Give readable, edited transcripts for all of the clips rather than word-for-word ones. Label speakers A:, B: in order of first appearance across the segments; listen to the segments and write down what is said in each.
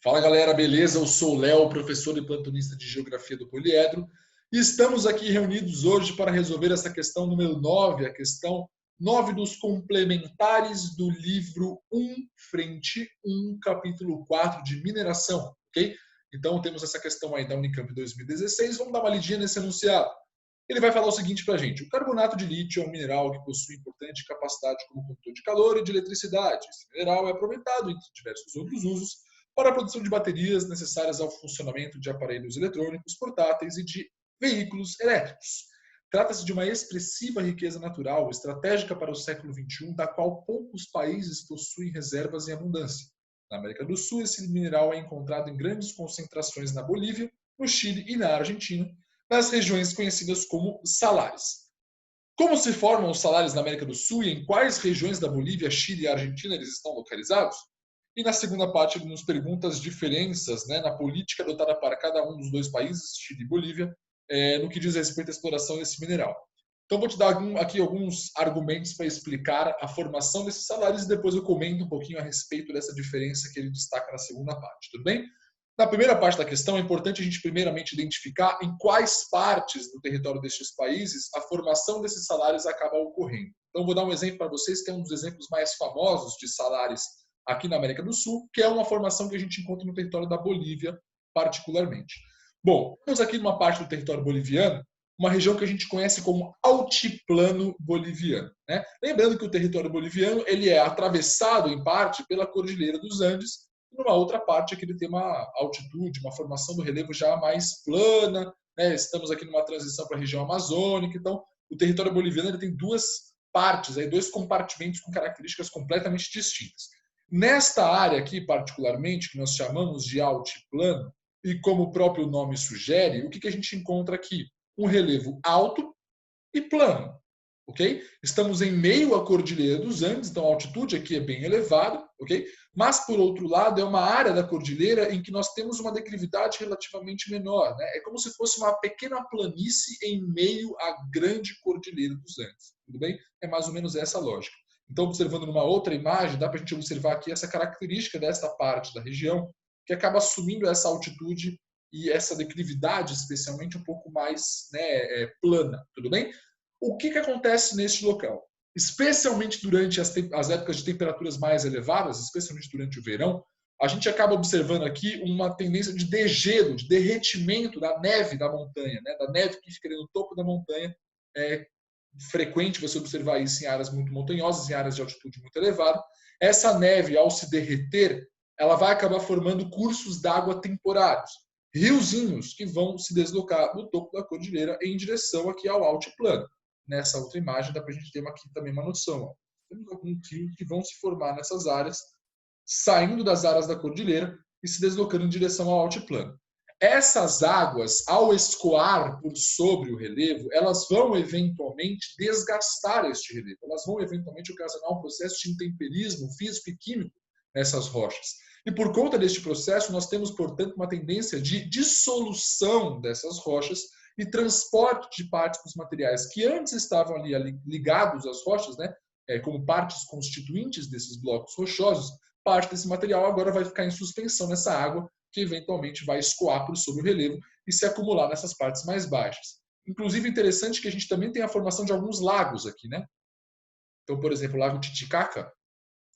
A: Fala galera, beleza? Eu sou o Léo, professor e plantonista de Geografia do Poliedro, e estamos aqui reunidos hoje para resolver essa questão número 9, a questão 9 dos complementares do livro 1, frente 1, capítulo 4 de mineração, ok? Então temos essa questão aí da Unicamp 2016, vamos dar uma lidinha nesse enunciado. Ele vai falar o seguinte para a gente: o carbonato de lítio é um mineral que possui importante capacidade como condutor de calor e de eletricidade. Esse mineral é aproveitado, entre diversos outros usos, para a produção de baterias necessárias ao funcionamento de aparelhos eletrônicos, portáteis e de veículos elétricos. Trata-se de uma expressiva riqueza natural, estratégica para o século XXI, da qual poucos países possuem reservas em abundância. Na América do Sul, esse mineral é encontrado em grandes concentrações na Bolívia, no Chile e na Argentina, nas regiões conhecidas como salares. Como se formam os salares na América do Sul e em quais regiões da Bolívia, Chile e Argentina eles estão localizados? E na segunda parte ele nos pergunta as diferenças, na política adotada para cada um dos dois países, Chile e Bolívia, no que diz respeito à exploração desse mineral. Então vou te dar aqui alguns argumentos para explicar a formação desses salários e depois eu comento um pouquinho a respeito dessa diferença que ele destaca na segunda parte, tudo bem? Na primeira parte da questão, é importante a gente primeiramente identificar em quais partes do território destes países a formação desses salários acaba ocorrendo. Então, vou dar um exemplo para vocês, que é um dos exemplos mais famosos de salários aqui na América do Sul, que é uma formação que a gente encontra no território da Bolívia, particularmente. Bom, temos aqui numa parte do território boliviano, uma região que a gente conhece como altiplano boliviano. Lembrando que o território boliviano ele é atravessado, em parte, pela Cordilheira dos Andes, numa outra parte que ele tem uma altitude, uma formação do relevo já mais plana, Estamos aqui numa transição para a região amazônica, então o território boliviano ele tem duas partes, dois compartimentos com características completamente distintas. Nesta área aqui, particularmente, que nós chamamos de altiplano, e como o próprio nome sugere, o que a gente encontra aqui? Um relevo alto e plano. Okay? Estamos em meio à Cordilheira dos Andes, então a altitude aqui é bem elevada, okay? Mas, por outro lado, é uma área da cordilheira em que nós temos uma declividade relativamente menor. É como se fosse uma pequena planície em meio à grande Cordilheira dos Andes. Tudo bem? É mais ou menos essa a lógica. Então, observando numa outra imagem, dá para a gente observar aqui essa característica desta parte da região, que acaba assumindo essa altitude e essa declividade, especialmente, um pouco mais plana. Tudo bem? O que acontece neste local? Especialmente durante as épocas de temperaturas mais elevadas, especialmente durante o verão, a gente acaba observando aqui uma tendência de degelo, de derretimento da neve da montanha, da neve que fica no topo da montanha. É frequente você observar isso em áreas muito montanhosas, em áreas de altitude muito elevada. Essa neve, ao se derreter, ela vai acabar formando cursos d'água temporários, riozinhos que vão se deslocar do topo da cordilheira em direção aqui ao altiplano. Nessa outra imagem dá para a gente ter aqui também uma noção. Temos alguns rios que vão se formar nessas áreas, saindo das áreas da cordilheira e se deslocando em direção ao altiplano. Essas águas, ao escoar por sobre o relevo, elas vão eventualmente desgastar este relevo. Elas vão eventualmente ocasionar um processo de intemperismo físico e químico nessas rochas. E por conta deste processo, nós temos, portanto, uma tendência de dissolução dessas rochas e transporte de partes dos materiais que antes estavam ali ligados às rochas, como partes constituintes desses blocos rochosos, parte desse material agora vai ficar em suspensão nessa água, que eventualmente vai escoar por sobre o relevo e se acumular nessas partes mais baixas. Inclusive, interessante que a gente também tem a formação de alguns lagos aqui, Então, por exemplo, o Lago Titicaca,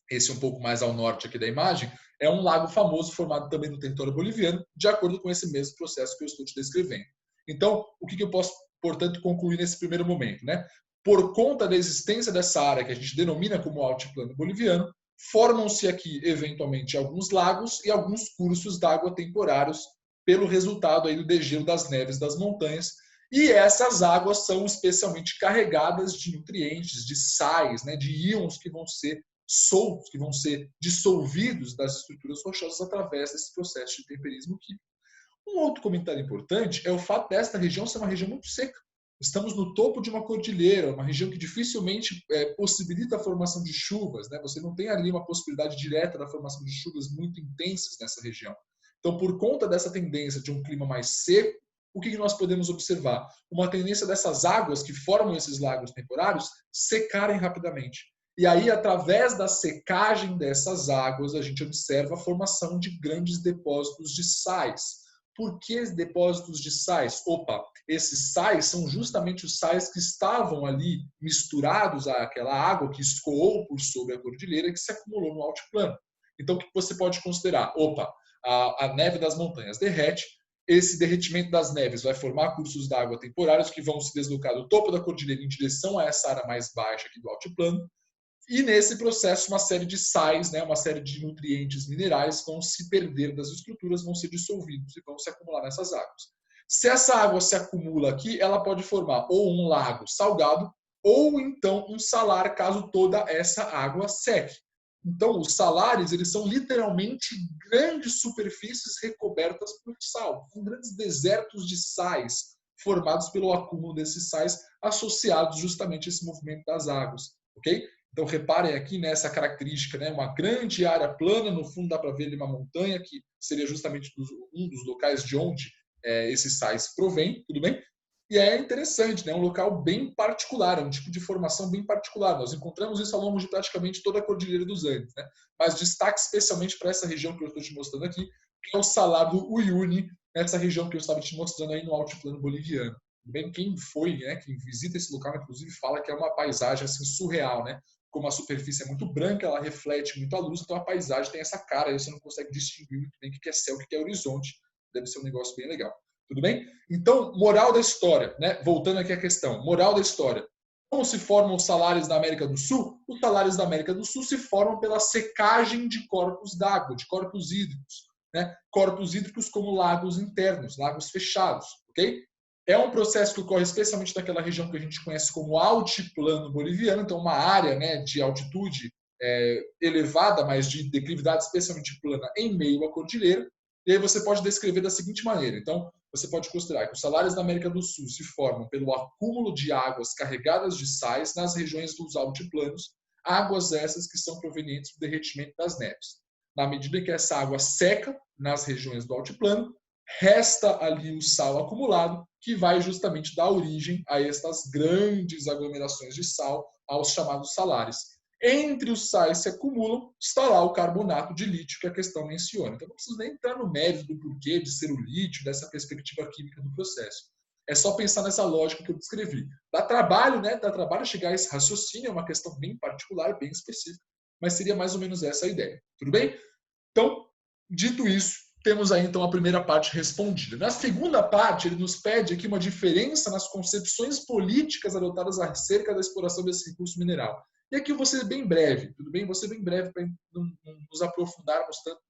A: esse um pouco mais ao norte aqui da imagem, é um lago famoso formado também no território boliviano, de acordo com esse mesmo processo que eu estou te descrevendo. Então, o que eu posso, portanto, concluir nesse primeiro momento? Por conta da existência dessa área que a gente denomina como altiplano boliviano, formam-se aqui, eventualmente, alguns lagos e alguns cursos d'água temporários pelo resultado aí do degelo das neves das montanhas. E essas águas são especialmente carregadas de nutrientes, de sais, de íons que vão ser soltos, que vão ser dissolvidos das estruturas rochosas através desse processo de temperismo químico. Um outro comentário importante é o fato desta região ser uma região muito seca. Estamos no topo de uma cordilheira, uma região que dificilmente possibilita a formação de chuvas. Você não tem ali uma possibilidade direta da formação de chuvas muito intensas nessa região. Então, por conta dessa tendência de um clima mais seco, o que nós podemos observar? Uma tendência dessas águas que formam esses lagos temporários secarem rapidamente. E aí, através da secagem dessas águas, a gente observa a formação de grandes depósitos de sais. Por que depósitos de sais? Opa, esses sais são justamente os sais que estavam ali misturados àquela água que escoou por sobre a cordilheira que se acumulou no altiplano. Então, o que você pode considerar? Opa, a neve das montanhas derrete, esse derretimento das neves vai formar cursos d'água temporários que vão se deslocar do topo da cordilheira em direção a essa área mais baixa aqui do altiplano. E nesse processo, uma série de sais, né, uma série de nutrientes minerais vão se perder das estruturas, vão ser dissolvidos e vão se acumular nessas águas. Se essa água se acumula aqui, ela pode formar ou um lago salgado ou então um salar, caso toda essa água seque. Então, os salares, eles são literalmente grandes superfícies recobertas por sal. São grandes desertos de sais formados pelo acúmulo desses sais associados justamente a esse movimento das águas, ok? Então, reparem aqui nessa característica, né? Uma grande área plana, no fundo dá para ver ali uma montanha, que seria justamente um dos locais de onde esses sais provém, tudo bem? E é interessante, né? É um local bem particular, é um tipo de formação bem particular. Nós encontramos isso ao longo de praticamente toda a Cordilheira dos Andes, né? Mas destaque especialmente para essa região que eu estou te mostrando aqui, que é o Salar do Uyuni, nessa região que eu estava te mostrando aí no altiplano boliviano. Bem, quem foi, né? Quem visita esse local, inclusive, fala que é uma paisagem assim surreal, né? Como a superfície é muito branca, ela reflete muito a luz, então a paisagem tem essa cara, aí você não consegue distinguir muito bem o que é céu, o que é horizonte. Deve ser um negócio bem legal. Tudo bem? Então, moral da história, né? Voltando aqui à questão, moral da história. Como se formam os salários da América do Sul? Os salários da América do Sul se formam pela secagem de corpos d'água, de corpos hídricos, né? Corpos hídricos como lagos internos, lagos fechados, ok? É um processo que ocorre especialmente naquela região que a gente conhece como altiplano boliviano, então uma área, né, de altitude elevada, mas de declividade especialmente plana em meio à cordilheira. E aí você pode descrever da seguinte maneira. Então, você pode considerar que os salários da América do Sul se formam pelo acúmulo de águas carregadas de sais nas regiões dos altiplanos, águas essas que são provenientes do derretimento das neves. Na medida que essa água seca nas regiões do altiplano, resta ali o sal acumulado, que vai justamente dar origem a estas grandes aglomerações de sal, aos chamados salares. Entre os sais se acumulam, está lá o carbonato de lítio que a questão menciona. Então, não preciso nem entrar no mérito do porquê de ser o lítio, dessa perspectiva química do processo. É só pensar nessa lógica que eu descrevi. Dá trabalho, né? Dá trabalho chegar a esse raciocínio, é uma questão bem particular, bem específica, mas seria mais ou menos essa a ideia. Tudo bem? Então, dito isso, temos aí então a primeira parte respondida. Na segunda parte, ele nos pede aqui uma diferença nas concepções políticas adotadas acerca da exploração desse recurso mineral. E aqui eu vou ser bem breve, tudo bem? Vou ser bem breve para não nos aprofundarmos tanto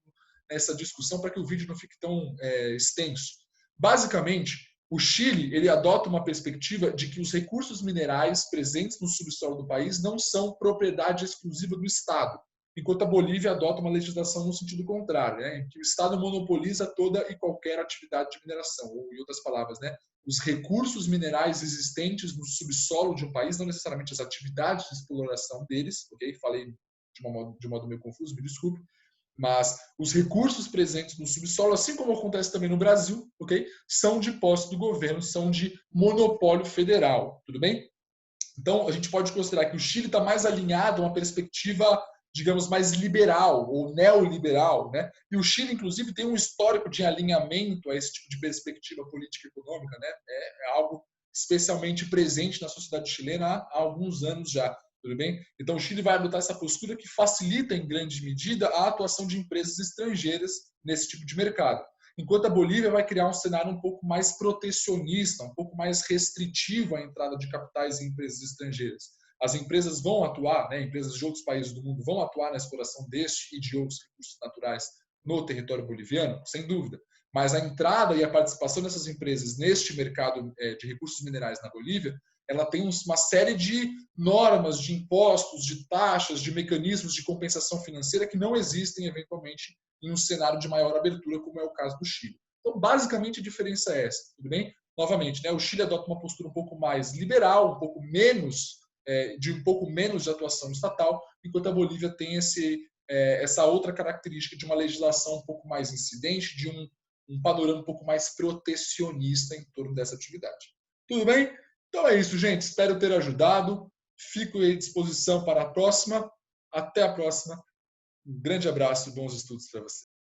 A: nessa discussão para que o vídeo não fique tão extenso. Basicamente, o Chile ele adota uma perspectiva de que os recursos minerais presentes no subsolo do país não são propriedade exclusiva do Estado, enquanto a Bolívia adota uma legislação no sentido contrário, né, em que o Estado monopoliza toda e qualquer atividade de mineração, ou em outras palavras, né, os recursos minerais existentes no subsolo de um país, não necessariamente as atividades de exploração deles, ok? Falei de um modo meio confuso, me desculpe, mas os recursos presentes no subsolo, assim como acontece também no Brasil, ok? São de posse do governo, são de monopólio federal, tudo bem? Então, a gente pode considerar que o Chile está mais alinhado a uma perspectiva, digamos, mais liberal ou neoliberal, né? E o Chile, inclusive, tem um histórico de alinhamento a esse tipo de perspectiva política e econômica, né? É algo especialmente presente na sociedade chilena há alguns anos já, tudo bem? Então, o Chile vai adotar essa postura que facilita, em grande medida, a atuação de empresas estrangeiras nesse tipo de mercado. Enquanto a Bolívia vai criar um cenário um pouco mais protecionista, um pouco mais restritivo à entrada de capitais em empresas estrangeiras. As empresas vão atuar, né, empresas de outros países do mundo vão atuar na exploração deste e de outros recursos naturais no território boliviano, sem dúvida. Mas a entrada e a participação dessas empresas neste mercado de recursos minerais na Bolívia, ela tem uma série de normas, de impostos, de taxas, de mecanismos de compensação financeira que não existem, eventualmente, em um cenário de maior abertura, como é o caso do Chile. Então, basicamente, a diferença é essa, tudo bem? Novamente, né, o Chile adota uma postura um pouco mais liberal, um pouco menos, de atuação estatal, enquanto a Bolívia tem essa outra característica de uma legislação um pouco mais incidente, de um panorama um pouco mais protecionista em torno dessa atividade. Tudo bem? Então é isso, gente. Espero ter ajudado. Fico à disposição para a próxima. Até a próxima. Um grande abraço e bons estudos para você.